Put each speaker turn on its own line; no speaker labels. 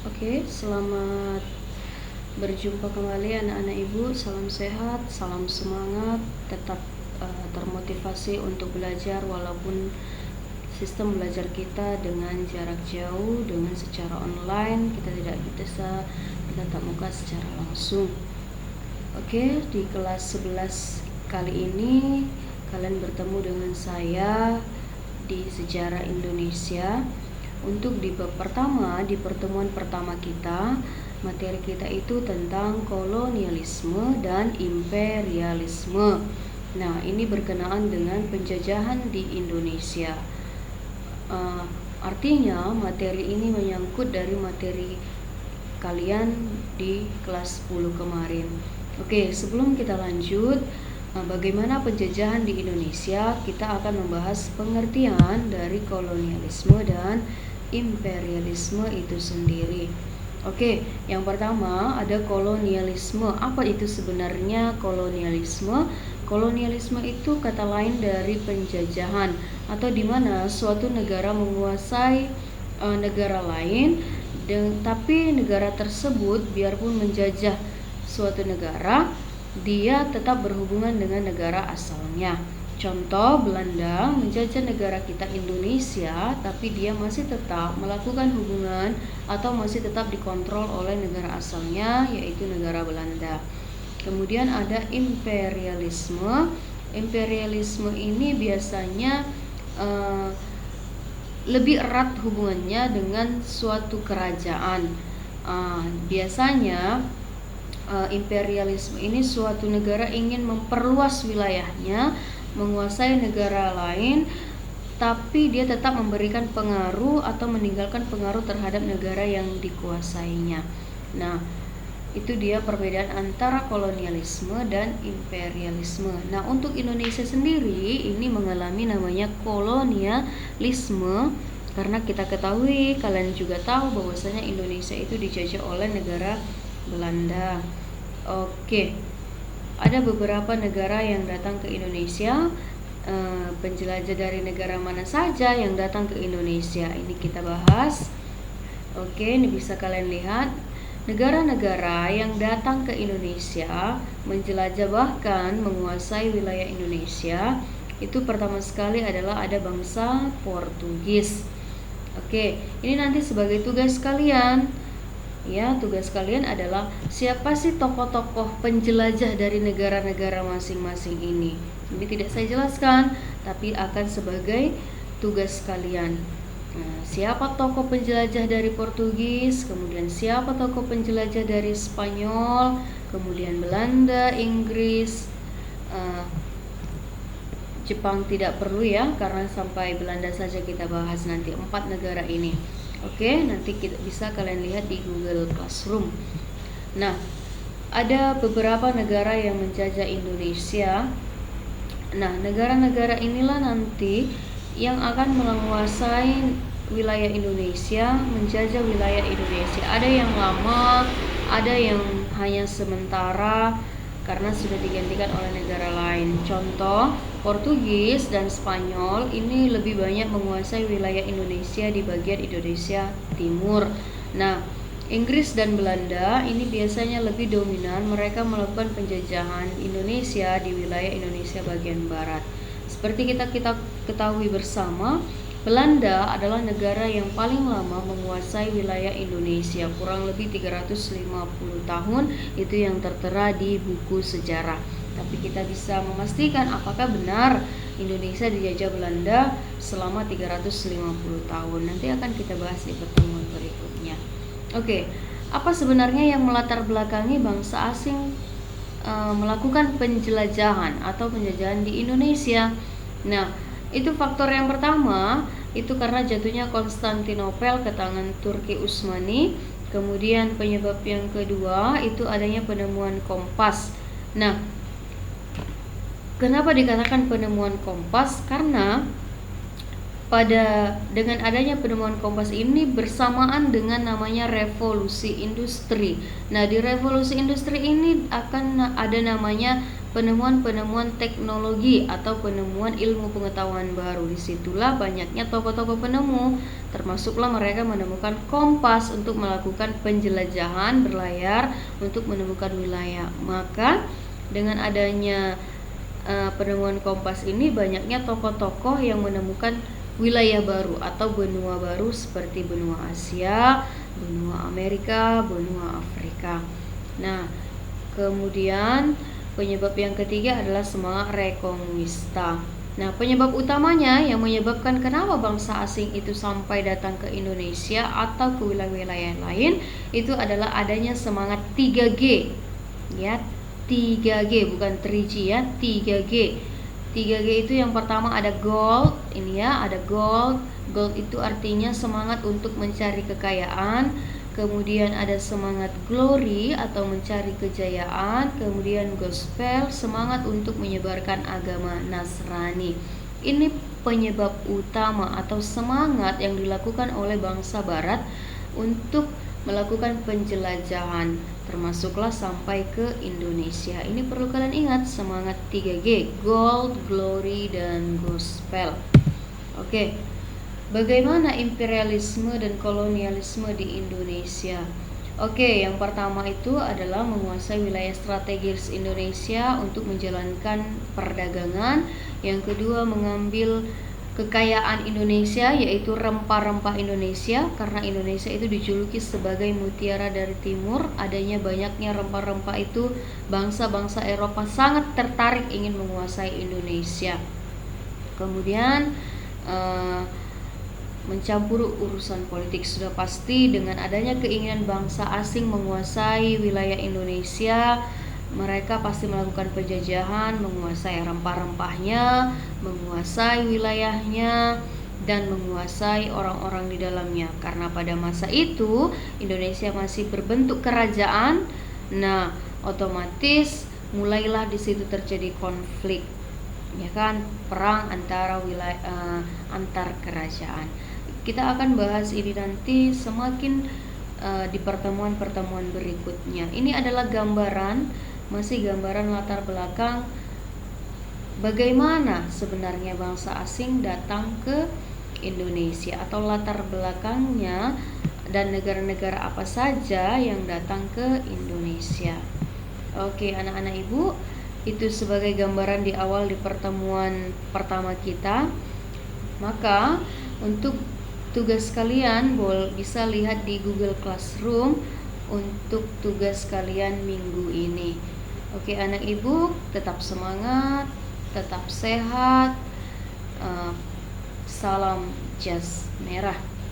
Oke, selamat berjumpa kembali anak-anak ibu. Salam sehat, salam semangat, tetap termotivasi untuk belajar walaupun sistem belajar kita dengan jarak jauh, dengan secara online, kita tidak bisa tatap muka secara langsung. Oke, di kelas 11 kali ini kalian bertemu dengan saya di Sejarah Indonesia. Untuk di bab pertama, di pertemuan pertama kita, materi kita itu tentang kolonialisme dan imperialisme. Nah, ini berkenaan dengan penjajahan di Indonesia. Artinya materi ini menyangkut dari materi kalian di kelas 10 kemarin. Oke, sebelum kita lanjut, bagaimana penjajahan di Indonesia, kita akan membahas pengertian dari kolonialisme dan imperialisme itu sendiri. Oke, yang pertama ada kolonialisme. Apa itu sebenarnya kolonialisme? Kolonialisme itu kata lain dari penjajahan, atau di mana suatu negara menguasai negara lain, tapi negara tersebut biarpun menjajah suatu negara, dia tetap berhubungan dengan negara asalnya. Contoh, Belanda menjajah negara kita Indonesia, tapi dia masih tetap melakukan hubungan atau masih tetap dikontrol oleh negara asalnya, yaitu negara Belanda. Kemudian ada imperialisme. Imperialisme ini biasanya lebih erat hubungannya dengan suatu kerajaan. Biasanya imperialisme ini suatu negara ingin memperluas wilayahnya, menguasai negara lain, tapi dia tetap memberikan pengaruh atau meninggalkan pengaruh terhadap negara yang dikuasainya. Nah, itu dia perbedaan antara kolonialisme dan imperialisme. Nah, untuk Indonesia sendiri ini mengalami namanya kolonialisme karena kita ketahui, kalian juga tahu bahwasanya Indonesia itu dijajah oleh negara Belanda. Oke. Ada beberapa negara yang datang ke Indonesia. Penjelajah dari negara mana saja yang datang ke Indonesia, ini kita bahas. Oke, ini bisa kalian lihat. Negara-negara yang datang ke Indonesia, menjelajah bahkan menguasai wilayah Indonesia, itu pertama sekali adalah ada bangsa Portugis. Oke, ini nanti sebagai tugas kalian. Ya, tugas kalian adalah siapa sih tokoh-tokoh penjelajah dari negara-negara masing-masing ini. Ini tidak saya jelaskan, tapi akan sebagai tugas kalian. Nah, siapa tokoh penjelajah dari Portugis, kemudian siapa tokoh penjelajah dari Spanyol, kemudian Belanda, Inggris, Jepang tidak perlu ya, karena sampai Belanda saja kita bahas nanti 4 negara ini. Oke, nanti kita bisa kalian lihat di Google Classroom. Nah, ada beberapa negara yang menjajah Indonesia. Nah, negara-negara inilah nanti yang akan menguasai wilayah Indonesia, menjajah wilayah Indonesia. Ada yang lama, ada yang hanya sementara karena sudah digantikan oleh negara lain. Contoh, Portugis dan Spanyol ini lebih banyak menguasai wilayah Indonesia di bagian Indonesia Timur. Nah, Inggris dan Belanda ini biasanya lebih dominan, mereka melakukan penjajahan Indonesia di wilayah Indonesia bagian barat. Seperti kita ketahui bersama, Belanda adalah negara yang paling lama menguasai wilayah Indonesia, kurang lebih 350 tahun, itu yang tertera di buku sejarah. Tapi kita bisa memastikan apakah benar Indonesia dijajah Belanda selama 350 tahun. Nanti akan kita bahas di pertemuan berikutnya. Oke, apa sebenarnya yang melatar belakangi bangsa asing melakukan penjelajahan atau penjajahan di Indonesia? Nah, itu faktor yang pertama, itu karena jatuhnya Konstantinopel ke tangan Turki Utsmani. Kemudian penyebab yang kedua itu adanya penemuan kompas. Nah, kenapa dikatakan penemuan kompas? Karena dengan adanya penemuan kompas ini bersamaan dengan namanya revolusi industri. Nah, di revolusi industri ini akan ada namanya penemuan-penemuan teknologi atau penemuan ilmu pengetahuan baru. Disitulah banyaknya tokoh-tokoh penemu, termasuklah mereka menemukan kompas untuk melakukan penjelajahan berlayar untuk menemukan wilayah. Maka dengan adanya penemuan kompas ini banyaknya tokoh-tokoh yang menemukan wilayah baru atau benua baru seperti benua Asia, benua Amerika, benua Afrika. Nah, kemudian penyebab yang ketiga adalah semangat rekonquista. Nah, penyebab utamanya yang menyebabkan kenapa bangsa asing itu sampai datang ke Indonesia atau ke wilayah-wilayah lain itu adalah adanya semangat 3G. Ya, 3G bukan 3G ya, 3G. 3G itu yang pertama ada gold, ini ya, ada gold. Gold itu artinya semangat untuk mencari kekayaan. Kemudian ada semangat glory atau mencari kejayaan. Kemudian gospel, semangat untuk menyebarkan agama Nasrani. Ini penyebab utama atau semangat yang dilakukan oleh bangsa barat untuk melakukan penjelajahan, termasuklah sampai ke Indonesia. Ini perlu kalian ingat, semangat 3G, gold, glory, dan gospel. Oke, bagaimana imperialisme dan kolonialisme di Indonesia? Oke, yang pertama itu adalah menguasai wilayah strategis Indonesia untuk menjalankan perdagangan. Yang kedua, mengambil kekayaan Indonesia, yaitu rempah-rempah Indonesia, karena Indonesia itu dijuluki sebagai mutiara dari timur. Adanya banyaknya rempah-rempah itu, bangsa-bangsa Eropa sangat tertarik ingin menguasai Indonesia. Kemudian mencampur urusan politik sudah pasti. Dengan adanya keinginan bangsa asing menguasai wilayah Indonesia, mereka pasti melakukan penjajahan, menguasai rempah-rempahnya, menguasai wilayahnya, dan menguasai orang-orang di dalamnya. Karena pada masa itu Indonesia masih berbentuk kerajaan. Nah, otomatis mulailah di situ terjadi konflik, ya kan, perang antara antar kerajaan. Kita akan bahas ini nanti semakin di pertemuan-pertemuan berikutnya. Ini adalah masih gambaran latar belakang bagaimana sebenarnya bangsa asing datang ke Indonesia, atau latar belakangnya dan negara-negara apa saja yang datang ke Indonesia. Oke, anak-anak ibu, itu sebagai gambaran di awal di pertemuan pertama kita. Maka untuk tugas kalian bisa lihat di Google Classroom untuk tugas kalian minggu ini. Oke, anak ibu, tetap semangat, tetap sehat. Salam jas merah.